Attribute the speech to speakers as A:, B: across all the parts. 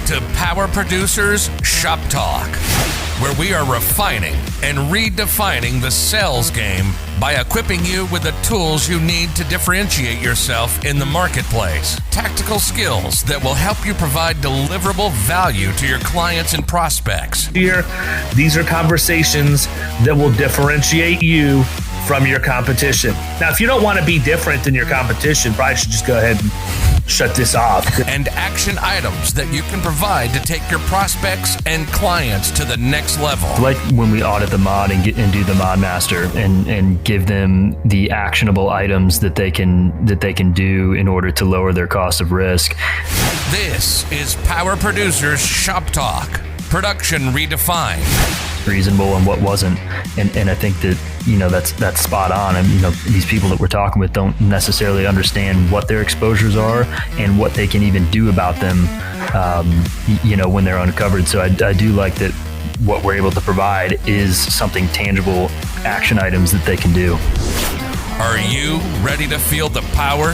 A: to Power Producers Shop Talk, where we are refining and redefining the sales game by equipping you with the tools you need to differentiate yourself in the marketplace. Tactical skills that will help you provide deliverable value to your clients and prospects.
B: Here, these are conversations that will differentiate you from your competition. Now, if you don't want to be different than your competition, probably should just go ahead and shut this off.
A: And action items that you can provide to take your prospects and clients to the next level.
C: Like when we audit the mod and do the mod master and give them the actionable items that they can do in order to lower their cost of risk.
A: This is Power Producers Shop Talk. Production redefined.
C: Reasonable and what wasn't, and I think that that's spot on. And these people that we're talking with don't necessarily understand what their exposures are and what they can even do about them when they're uncovered. So I do like that what we're able to provide is something tangible, action items that they can do.
A: Are you ready to feel the power?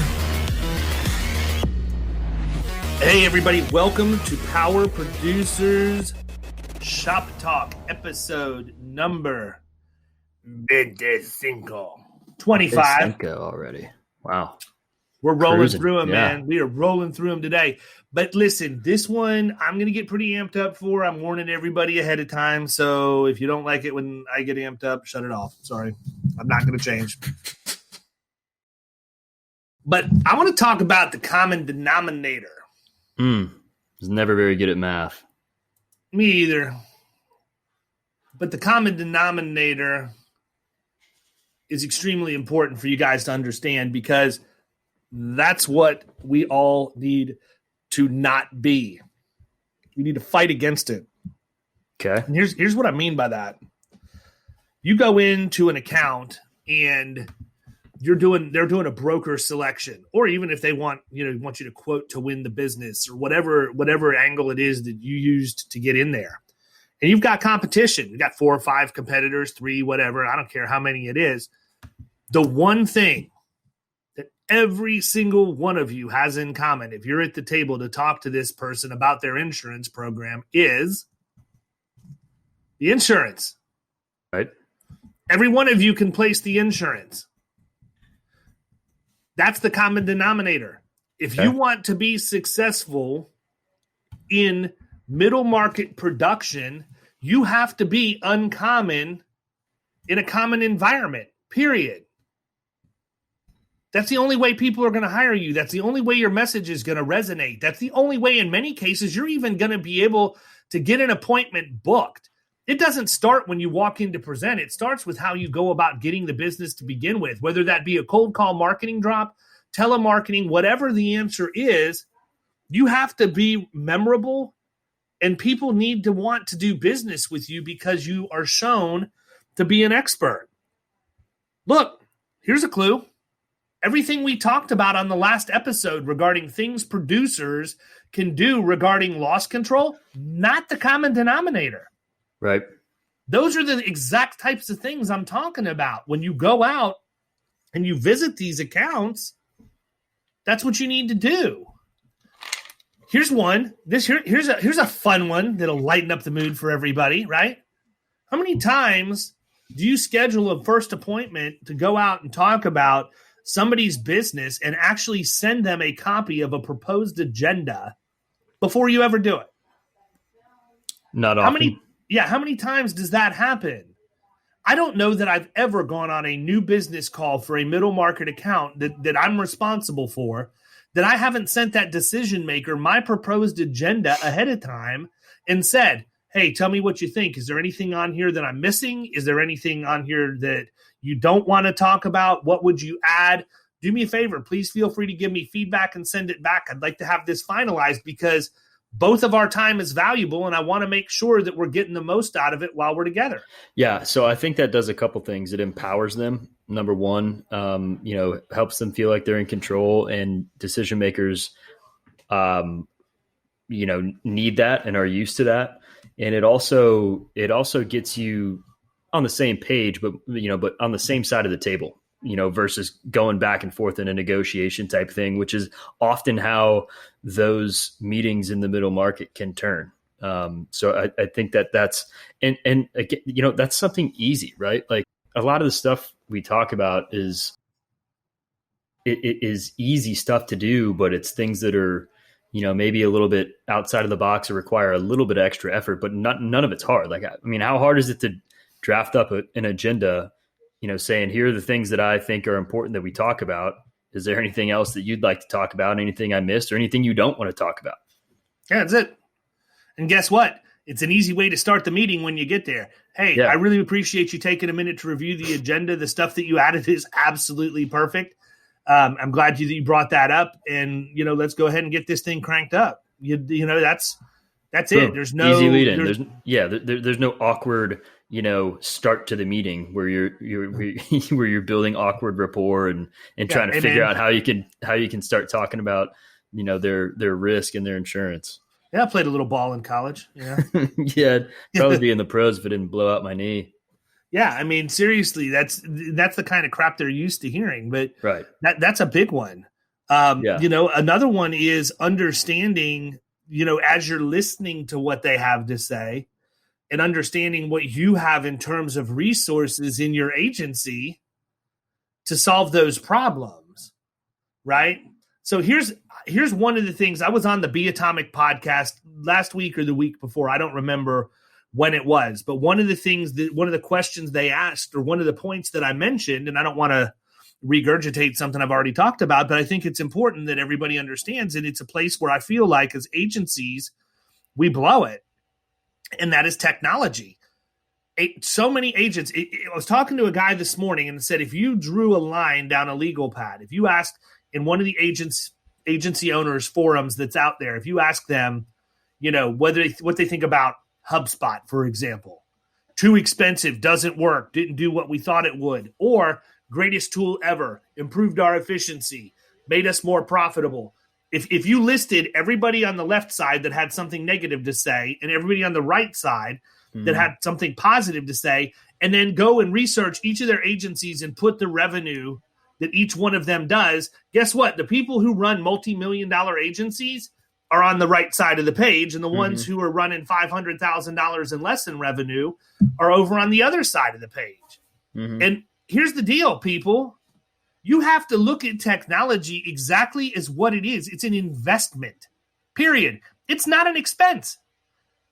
B: Hey everybody, welcome to Power Producers Shop Talk, episode number 25.
C: 25 already. Wow.
B: We're rolling
C: Cruising.
B: through them,
C: Yeah.
B: man. We are rolling through them today. But listen, this one I'm going to get pretty amped up for. I'm warning everybody ahead of time. So if you don't like it when I get amped up, shut it off. Sorry. I'm not going to change. But I want to talk about the common denominator.
C: Was never very good at math.
B: Me either. But the common denominator is extremely important for you guys to understand because that's what we all need to not be. We need to fight against it.
C: Okay.
B: And here's what I mean by that. You go into an account and they're doing a broker selection, or even if they want you to quote to win the business or whatever angle it is that you used to get in there. And you've got competition. You've got 4 or 5 competitors, 3, whatever. I don't care how many it is. The one thing that every single one of you has in common, if you're at the table to talk to this person about their insurance program, is the insurance.
C: Right.
B: Every one of you can place the insurance. That's the common denominator. If you want to be successful in middle market production, you have to be uncommon in a common environment, period. That's the only way people are going to hire you. That's the only way your message is going to resonate. That's the only way, in many cases, you're even going to be able to get an appointment booked. It doesn't start when you walk in to present. It starts with how you go about getting the business to begin with, whether that be a cold call marketing drop, telemarketing, whatever the answer is. You have to be memorable, and people need to want to do business with you because you are shown to be an expert. Look, here's a clue. Everything we talked about on the last episode regarding things producers can do regarding loss control, not the common denominator.
C: Right.
B: Those are the exact types of things I'm talking about. When you go out and you visit these accounts, that's what you need to do. Here's one. Here's a fun one that'll lighten up the mood for everybody, right? How many times do you schedule a first appointment to go out and talk about somebody's business and actually send them a copy of a proposed agenda before you ever do it?
C: Not often.
B: How many times does that happen? I don't know that I've ever gone on a new business call for a middle market account that I'm responsible for, that I haven't sent that decision maker my proposed agenda ahead of time and said, hey, tell me what you think. Is there anything on here that I'm missing? Is there anything on here that you don't want to talk about? What would you add? Do me a favor. Please feel free to give me feedback and send it back. I'd like to have this finalized because both of our time is valuable, and I want to make sure that we're getting the most out of it while we're together.
C: Yeah, so I think that does a couple things. It empowers them. Number one, helps them feel like they're in control, and decision makers, need that and are used to that. And it also gets you on the same page, but on the same side of the table. versus going back and forth in a negotiation type thing, which is often how those meetings in the middle market can turn. So I think that's, and again, that's something easy, right? Like a lot of the stuff we talk about is, it is easy stuff to do, but it's things that are, maybe a little bit outside of the box or require a little bit of extra effort, but none of it's hard. Like, I mean, how hard is it to draft up an agenda, saying, here are the things that I think are important that we talk about. Is there anything else that you'd like to talk about? Anything I missed or anything you don't want to talk about?
B: Yeah, that's it. And guess what? It's an easy way to start the meeting when you get there. Hey, yeah. I really appreciate you taking a minute to review the agenda. The stuff that you added is absolutely perfect. I'm glad you brought that up, and let's go ahead and get this thing cranked up. That's it. There's no
C: easy lead in. There's no awkward start to the meeting where you're building awkward rapport and trying to figure out how you can start talking about their risk and their insurance.
B: Yeah, I played a little ball in college. Yeah,
C: yeah, probably be in the pros if it didn't blow out my knee.
B: Yeah, I mean, seriously, that's the kind of crap they're used to hearing, but
C: right.
B: That's a big one. Another one is understanding, as you're listening to what they have to say and understanding what you have in terms of resources in your agency to solve those problems, right? So here's one of the things. I was on the Be Atomic podcast last week or the week before. I don't remember when it was, but one of the questions they asked, or one of the points that I mentioned, and I don't want to regurgitate something I've already talked about, but I think it's important that everybody understands it. It's a place where I feel like as agencies, we blow it. And that is technology. So many agents, I was talking to a guy this morning and said, if you drew a line down a legal pad, if you asked in one of the agency owners forums that's out there, if you ask them, what they think about HubSpot, for example, too expensive, doesn't work, didn't do what we thought it would, or greatest tool ever, improved our efficiency, made us more profitable. If you listed everybody on the left side that had something negative to say and everybody on the right side that had something positive to say, and then go and research each of their agencies and put the revenue that each one of them does, guess what? The people who run multi-million-dollar agencies are on the right side of the page, and the ones who are running $500,000 and less in revenue are over on the other side of the page. And here's the deal, people. You have to look at technology exactly as what it is. It's an investment, period. It's not an expense.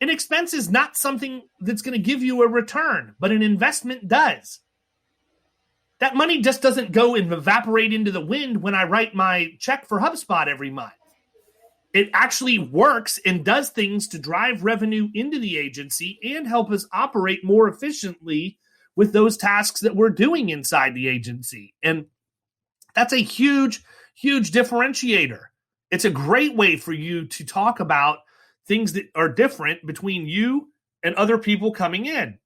B: An expense is not something that's going to give you a return, but an investment does. That money just doesn't go and evaporate into the wind when I write my check for HubSpot every month. It actually works and does things to drive revenue into the agency and help us operate more efficiently with those tasks that we're doing inside the agency. And that's a huge, huge differentiator. It's a great way for you to talk about things that are different between you and other people coming in.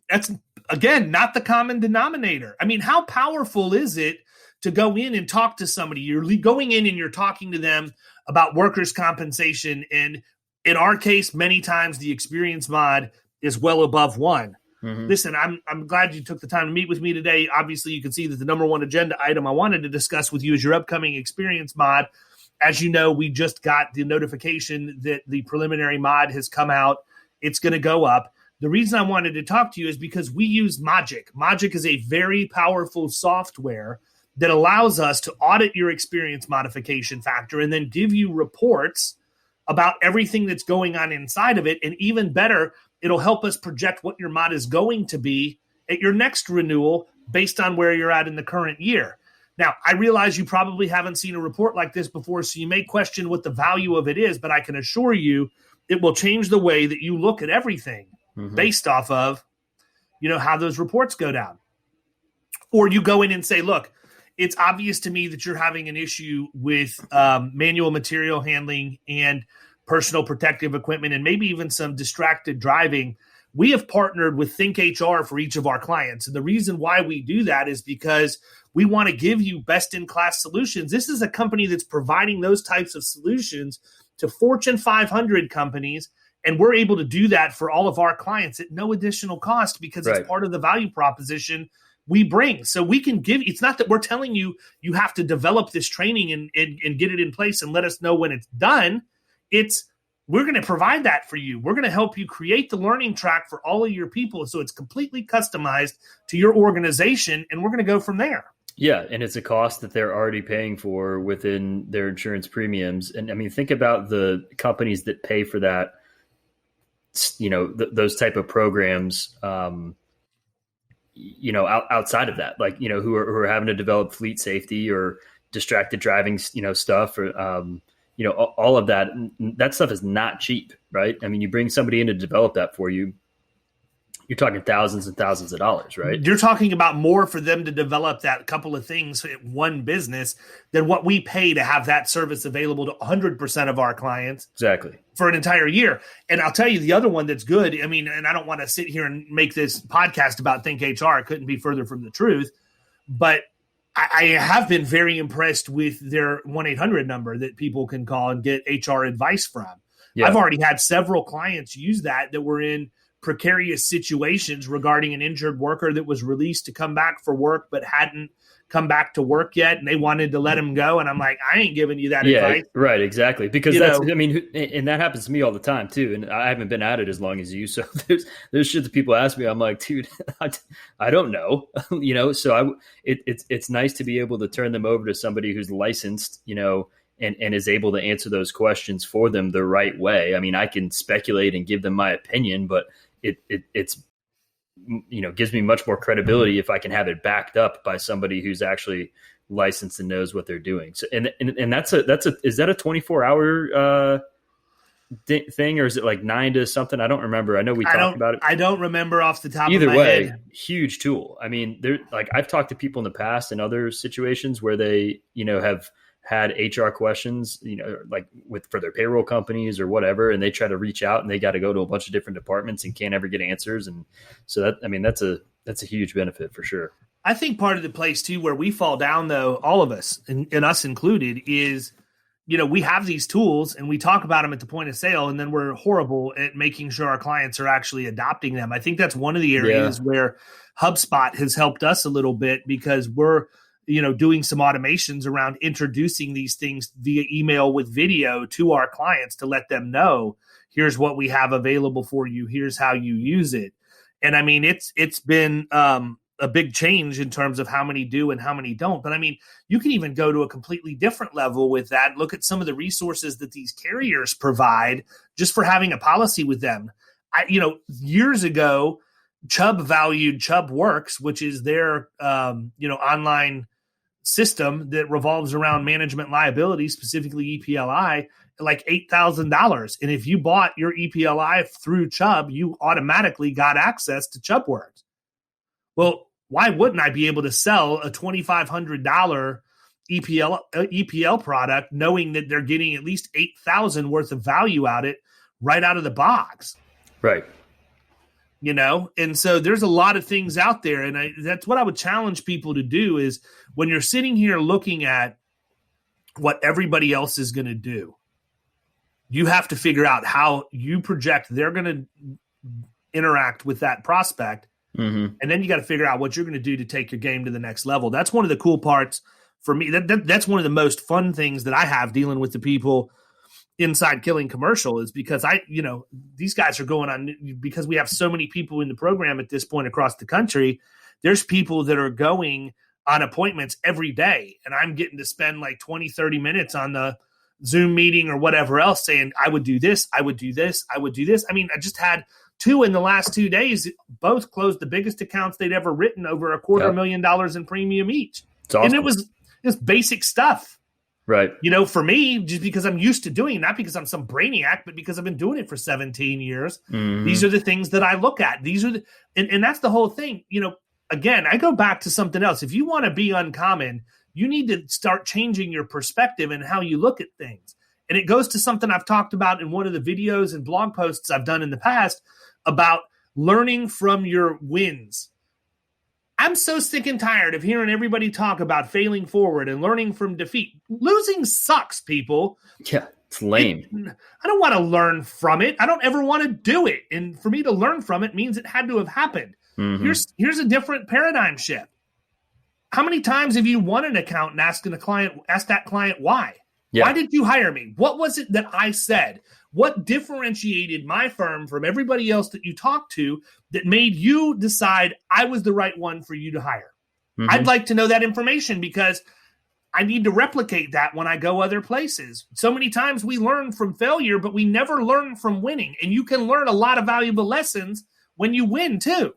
B: That's, again, not the common denominator. I mean, how powerful is it to go in and talk to somebody? You're going in and you're talking to them about workers' compensation. And in our case, many times the experience mod is well above 1. Listen, I'm glad you took the time to meet with me today. Obviously, you can see that the number one agenda item I wanted to discuss with you is your upcoming experience mod. As you know, we just got the notification that the preliminary mod has come out. It's going to go up. The reason I wanted to talk to you is because we use Magic. Magic is a very powerful software that allows us to audit your experience modification factor and then give you reports about everything that's going on inside of it. And even better, it'll help us project what your mod is going to be at your next renewal based on where you're at in the current year. Now, I realize you probably haven't seen a report like this before, so you may question what the value of it is, but I can assure you it will change the way that you look at everything based off of, how those reports go down. Or you go in and say, look, it's obvious to me that you're having an issue with manual material handling and personal protective equipment, and maybe even some distracted driving. We have partnered with Think HR for each of our clients. And the reason why we do that is because we want to give you best-in-class solutions. This is a company that's providing those types of solutions to Fortune 500 companies, and we're able to do that for all of our clients at no additional cost because it's part of the value proposition we bring. So we can give, it's not that we're telling you, you have to develop this training and get it in place and let us know when it's done. We're going to provide that for you. We're going to help you create the learning track for all of your people. So it's completely customized to your organization, and we're going to go from there.
C: Yeah. And it's a cost that they're already paying for within their insurance premiums. And I mean, think about the companies that pay for that, those type of programs, outside of that, like, who are having to develop fleet safety or distracted driving, stuff, or, all of that. That stuff is not cheap, right? I mean, you bring somebody in to develop that for you, you're talking thousands and thousands of dollars, right?
B: You're talking about more for them to develop that couple of things at one business than what we pay to have that service available to 100% of our clients.
C: Exactly.
B: For an entire year. And I'll tell you the other one that's good. I mean, and I don't want to sit here and make this podcast about Think HR. It couldn't be further from the truth. But I have been very impressed with their 1-800 number that people can call and get HR advice from. Yeah. I've already had several clients use that were in precarious situations regarding an injured worker that was released to come back for work but hadn't come back to work yet, and they wanted to let him go. And I'm like, I ain't giving you that advice.
C: Right, exactly. Because and that happens to me all the time too. And I haven't been at it as long as you. So there's shit that people ask me. I'm like, dude, I don't know. So it's nice to be able to turn them over to somebody who's licensed, and is able to answer those questions for them the right way. I mean, I can speculate and give them my opinion, but it's gives me much more credibility if I can have it backed up by somebody who's actually licensed and knows what they're doing. So, and that's is that a 24-hour thing, or is it like 9 to something? I don't remember. I know we talked about it.
B: I don't remember off the top
C: of my
B: head.
C: Either way, huge tool. I mean, I've talked to people in the past in other situations where they, have had HR questions, like for their payroll companies or whatever, and they try to reach out and they got to go to a bunch of different departments and can't ever get answers. And so that's a huge benefit for sure.
B: I think part of the place too, where we fall down though, all of us and us included, is, we have these tools and we talk about them at the point of sale, and then we're horrible at making sure our clients are actually adopting them. I think that's one of the areas where HubSpot has helped us a little bit, because we're, doing some automations around introducing these things via email with video to our clients to let them know, here's what we have available for you. Here's how you use it. And I mean, it's been a big change in terms of how many do and how many don't. But I mean, you can even go to a completely different level with that. Look at some of the resources that these carriers provide just for having a policy with them. Years ago, Chubb valued Chubb Works, which is their, online system that revolves around management liability, specifically EPLI, like $8,000. And if you bought your EPLI through Chubb, you automatically got access to Chubb Works. Well, why wouldn't I be able to sell a $2,500 EPL product knowing that they're getting at least $8,000 worth of value out it right out of the box?
C: Right.
B: And so there's a lot of things out there. And that's what I would challenge people to do, is when you're sitting here looking at what everybody else is going to do, you have to figure out how you project they're going to interact with that prospect. Mm-hmm. And then you got to figure out what you're going to do to take your game to the next level. That's one of the cool parts for me. That's one of the most fun things that I have dealing with the people inside Killing Commercial, is because these guys are going on, because we have so many people in the program at this point across the country. There's people that are going on appointments every day, and I'm getting to spend like 20, 30 minutes on the Zoom meeting or whatever else saying, I would do this, I would do this, I would do this. I mean, I just had 2 in the last 2 days, both closed the biggest accounts they'd ever written, over $250,000 in premium each. Awesome. And it was just basic stuff.
C: Right.
B: For me, just because I'm used to doing it, not because I'm some brainiac, but because I've been doing it for 17 years. Mm-hmm. These are the things that I look at. These are and that's the whole thing. Again, I go back to something else. If you want to be uncommon, you need to start changing your perspective and how you look at things. And it goes to something I've talked about in one of the videos and blog posts I've done in the past about learning from your wins. I'm so sick and tired of hearing everybody talk about failing forward and learning from defeat. Losing sucks, people.
C: Yeah, it's lame.
B: I don't want to learn from it. I don't ever want to do it. And for me to learn from it means it had to have happened. Mm-hmm. Here's a different paradigm shift. How many times have you won an account and asked that client why?
C: Yeah.
B: Why did you hire me? What was it that I said? What differentiated my firm from everybody else that you talked to that made you decide I was the right one for you to hire? Mm-hmm. I'd like to know that information because I need to replicate that when I go other places. So many times we learn from failure, but we never learn from winning. And you can learn a lot of valuable lessons when you win too.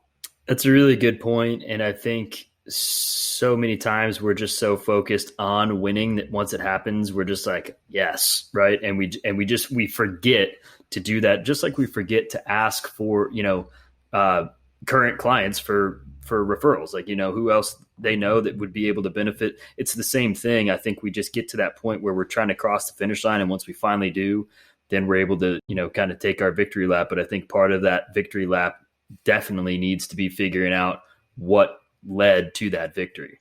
C: That's a really good point. And I think so many times we're just so focused on winning that once it happens, we're just like, yes, right. And we forget to do that. Just like we forget to ask for, current clients for referrals, like, who else they know that would be able to benefit. It's the same thing. I think we just get to that point where we're trying to cross the finish line. And once we finally do, then we're able to, kind of take our victory lap. But I think part of that victory lap definitely needs to be figuring out what led to that victory.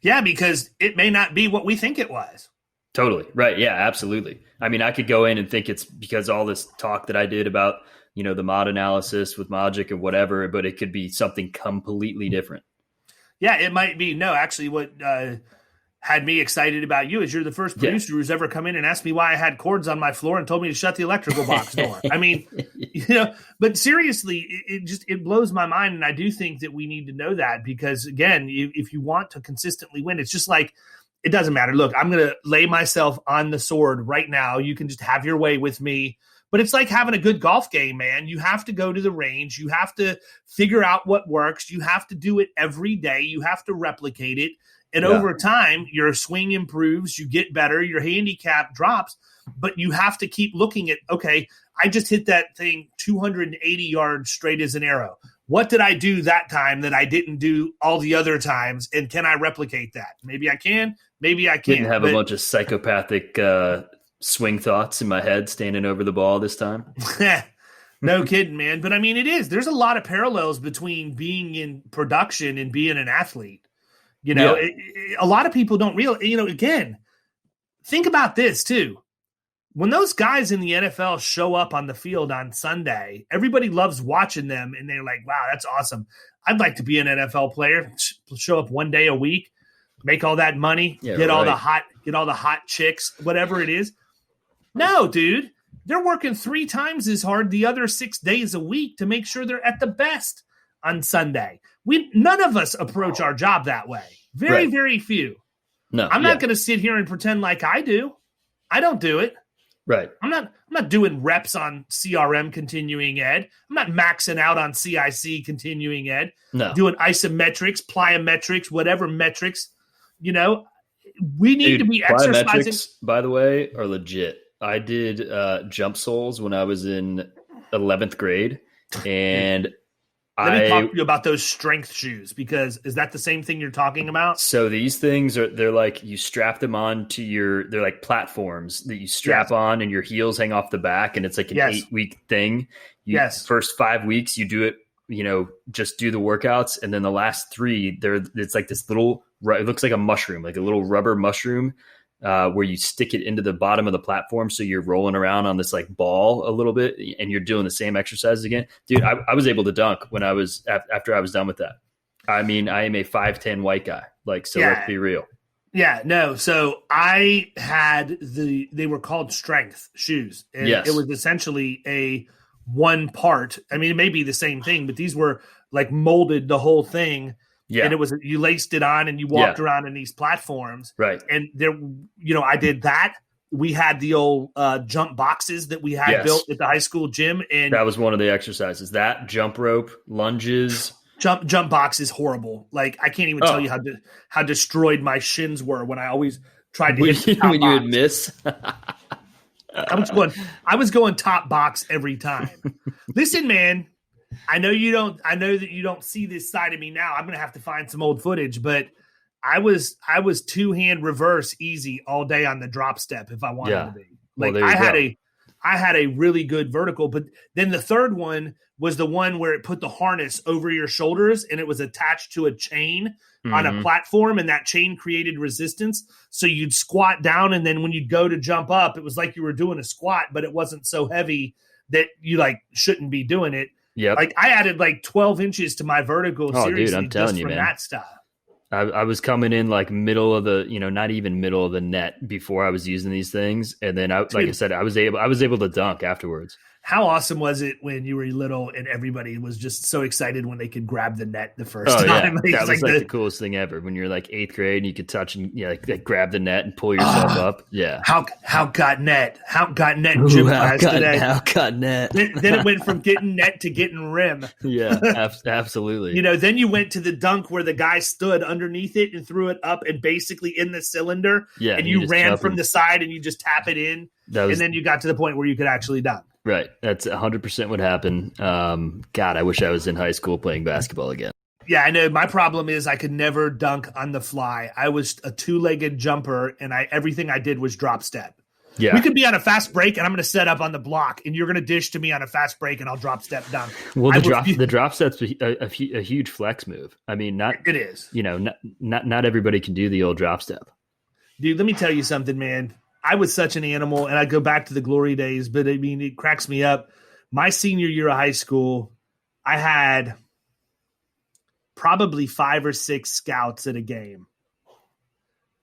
B: Yeah, because it may not be what we think it was.
C: Totally. Right. Yeah, absolutely. I mean, I could go in and think it's because all this talk that I did about, the mod analysis with Logic or whatever, but it could be something completely different.
B: Yeah, it might be. No, actually what had me excited about you is you're the first producer who's ever come in and asked me why I had cords on my floor and told me to shut the electrical box door. I mean, but seriously, it blows my mind. And I do think that we need to know that because, again, if you want to consistently win, it's just like, it doesn't matter. Look, I'm going to lay myself on the sword right now. You can just have your way with me. But it's like having a good golf game, man. You have to go to the range. You have to figure out what works. You have to do it every day. You have to replicate it. And over time, your swing improves. You get better. Your handicap drops. But you have to keep looking at, okay, I just hit that thing 280 yards straight as an arrow. What did I do that time that I didn't do all the other times? And can I replicate that? Maybe I can. Maybe I can't.
C: Didn't have a bunch of psychopathic swing thoughts in my head standing over the ball this time.
B: No kidding, man. But I mean, there's a lot of parallels between being in production and being an athlete. A lot of people don't realize, again, think about this too. When those guys in the NFL show up on the field on Sunday, everybody loves watching them and they're like, wow, that's awesome. I'd like to be an NFL player, show up one day a week, make all that money, get all the hot chicks, whatever it is. No, dude, they're working 3 times as hard the other 6 days a week to make sure they're at the best on Sunday. None of us approach our job that way. Very, very few.
C: No,
B: I'm not going to sit here and pretend like I do. I don't do it.
C: Right.
B: I'm not doing reps on CRM continuing ed. I'm not maxing out on CIC continuing ed.
C: No.
B: Doing isometrics, plyometrics, whatever metrics. We need to be exercising.
C: By the way, are legit. I did jump soles when I was in 11th grade, and
B: Let me talk to you about those strength shoes, because is that the same thing you're talking about?
C: So these things they're like, you strap them on to they're like platforms that you strap on and your heels hang off the back, and it's like an 8-week thing. First 5 weeks you do it, just do the workouts. And then the last 3, it's like this little, it looks like a mushroom, like a little rubber mushroom, where you stick it into the bottom of the platform. So you're rolling around on this like ball a little bit and you're doing the same exercises again. Dude, I was able to dunk after I was done with that. I mean, I am a 5'10" white guy. Let's be real.
B: Yeah, no. So I had they were called strength shoes. And it was essentially a one part. I mean, it may be the same thing, but these were like molded the whole thing. Yeah. And it was, you laced it on and you walked around in these platforms.
C: Right.
B: And there, I did that. We had the old jump boxes that we had built at the high school gym. And
C: that was one of the exercises. That jump rope, lunges.
B: Jump box is horrible. Like, I can't even tell you how destroyed my shins were when I always tried to hit the top
C: when
B: box.
C: You would miss.
B: I was going top box every time. Listen, man, I know that you don't see this side of me now. I'm going to have to find some old footage, but I was 2-hand reverse easy all day on the drop step if I wanted to be. Like, I had a really good vertical, but then the third one was the one where it put the harness over your shoulders and it was attached to a chain on a platform, and that chain created resistance. So you'd squat down, and then when you'd go to jump up, it was like you were doing a squat, but it wasn't so heavy that you shouldn't be doing it.
C: Yeah,
B: like I added 12 inches to my vertical.
C: Seriously, dude, I'm telling you, man.
B: That stuff.
C: I was coming in like middle of the, not even middle of the net before I was using these things. And then like I said, I was able to dunk afterwards.
B: How awesome was it when you were little and everybody was just so excited when they could grab the net the first time?
C: Yeah. That was like the coolest thing ever. When you're like 8th grade and you could touch and like grab the net and pull yourself up. Yeah.
B: How got net? How got net gym class today?
C: How got net?
B: Then it went from getting net to getting rim.
C: Yeah, absolutely.
B: Then you went to the dunk where the guy stood underneath it and threw it up and basically in the cylinder. Yeah. And you ran from the side and you just tap it in. And then you got to the point where you could actually dunk.
C: Right. That's 100% what happened. God, I wish I was in high school playing basketball again.
B: Yeah, I know. My problem is I could never dunk on the fly. I was a 2-legged jumper, and everything I did was drop step. Yeah. We could be on a fast break, and I'm going to set up on the block, and you're going to dish to me on a fast break, and I'll drop step dunk.
C: Well, the drop step's a huge flex move. I mean,
B: it is.
C: Not everybody can do the old drop step.
B: Dude, let me tell you something, man. I was such an animal, and I go back to the glory days, but I mean, it cracks me up. My senior year of high school, I had probably 5 or 6 scouts at a game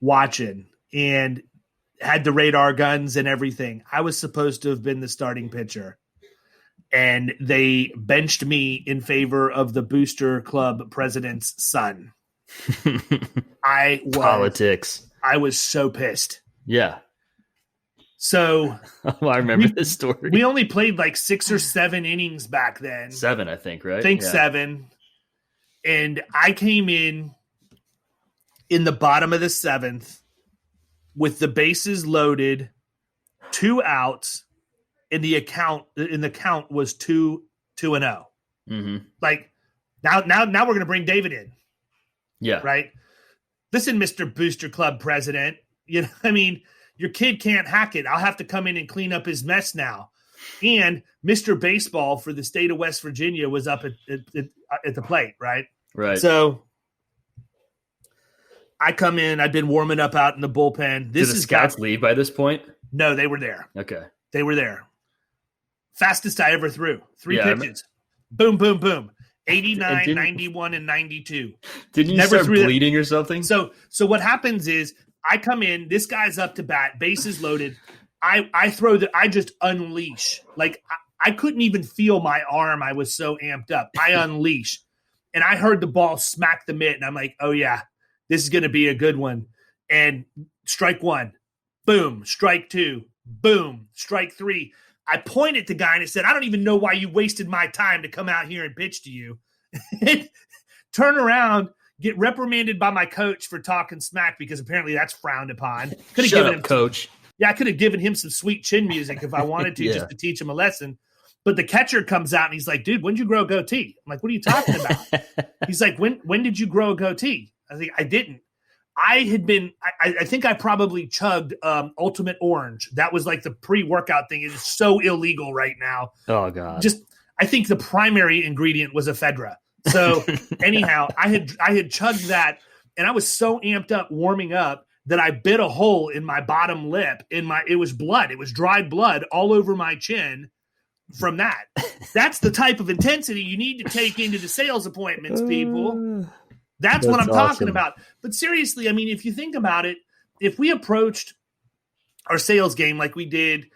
B: watching and had the radar guns and everything. I was supposed to have been the starting pitcher, and they benched me in favor of the booster club president's son.
C: Politics.
B: I was so pissed.
C: Yeah.
B: So
C: I remember this story.
B: We only played like 6 or 7 innings back then.
C: 7, I think, right?
B: 7. And I came in the bottom of the 7th with the bases loaded, 2 outs, and the count was 2-0. Mm-hmm. Like now we're going to bring David in.
C: Yeah.
B: Right. Listen, Mr. Booster Club president, your kid can't hack it. I'll have to come in and clean up his mess now. And Mr. Baseball for the state of West Virginia was up at the plate, right?
C: Right.
B: So I come in. I've been warming up out in the bullpen.
C: Did the scouts leave by this point?
B: No, they were there.
C: Okay.
B: They were there. Fastest I ever threw. 3 pitches. Boom, boom, boom. 89, 91, and 92.
C: Didn't you start bleeding or something?
B: So what happens is, I come in, this guy's up to bat, bases loaded. I just unleash. Like I couldn't even feel my arm. I was so amped up. I unleash. And I heard the ball smack the mitt, and I'm like, oh yeah, this is going to be a good one. And strike 1, boom, strike 2, boom, strike 3. I point at the guy and I said, I don't even know why you wasted my time to come out here and pitch to you. Turn around. Get reprimanded by my coach for talking smack because apparently that's frowned upon.
C: Shut up, coach.
B: Yeah, I could have given him some sweet chin music if I wanted to, just to teach him a lesson. But the catcher comes out and he's like, dude, when did you grow a goatee? I'm like, what are you talking about? He's like, when did you grow a goatee? I think I didn't. I think I probably chugged Ultimate Orange. That was like the pre-workout thing. It is so illegal right now.
C: Oh, God.
B: I think the primary ingredient was ephedra. So anyhow, I had chugged that, and I was so amped up warming up that I bit a hole in my bottom lip. It was blood. It was dried blood all over my chin from that. That's the type of intensity you need to take into the sales appointments, people. That's what I'm talking about. But seriously, if you think about it, if we approached our sales game like we did,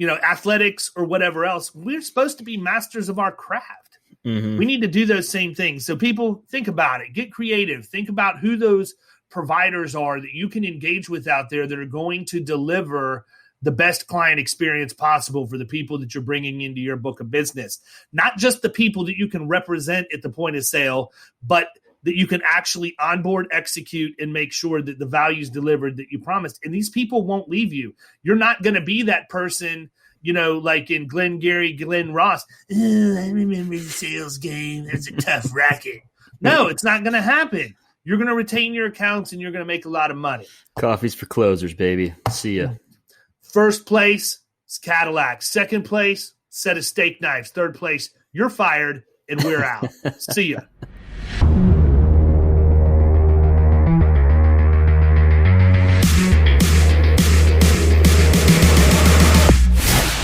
B: athletics or whatever else, we're supposed to be masters of our craft. Mm-hmm. We need to do those same things. So people, think about it. Get creative. Think about who those providers are that you can engage with out there that are going to deliver the best client experience possible for the people that you're bringing into your book of business. Not just the people that you can represent at the point of sale, but that you can actually onboard, execute, and make sure that the value is delivered that you promised. And these people won't leave you. You're not going to be that person, like in Glenn Ross. Oh, I remember the sales game. It's a tough racket. No, it's not going to happen. You're going to retain your accounts and you're going to make a lot of money.
C: Coffee's for closers, baby. See ya.
B: First place is Cadillac. Second place, set of steak knives. Third place, you're fired and we're out. See ya.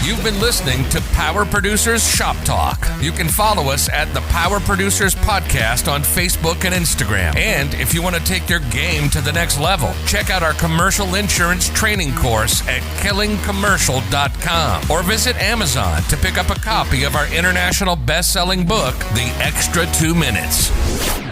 A: You've been listening to Power Producers Shop Talk. You can follow us at the Power Producers Podcast on Facebook and Instagram. And if you want to take your game to the next level, check out our commercial insurance training course at killingcommercial.com or visit Amazon to pick up a copy of our international best-selling book, The Extra 2 Minutes.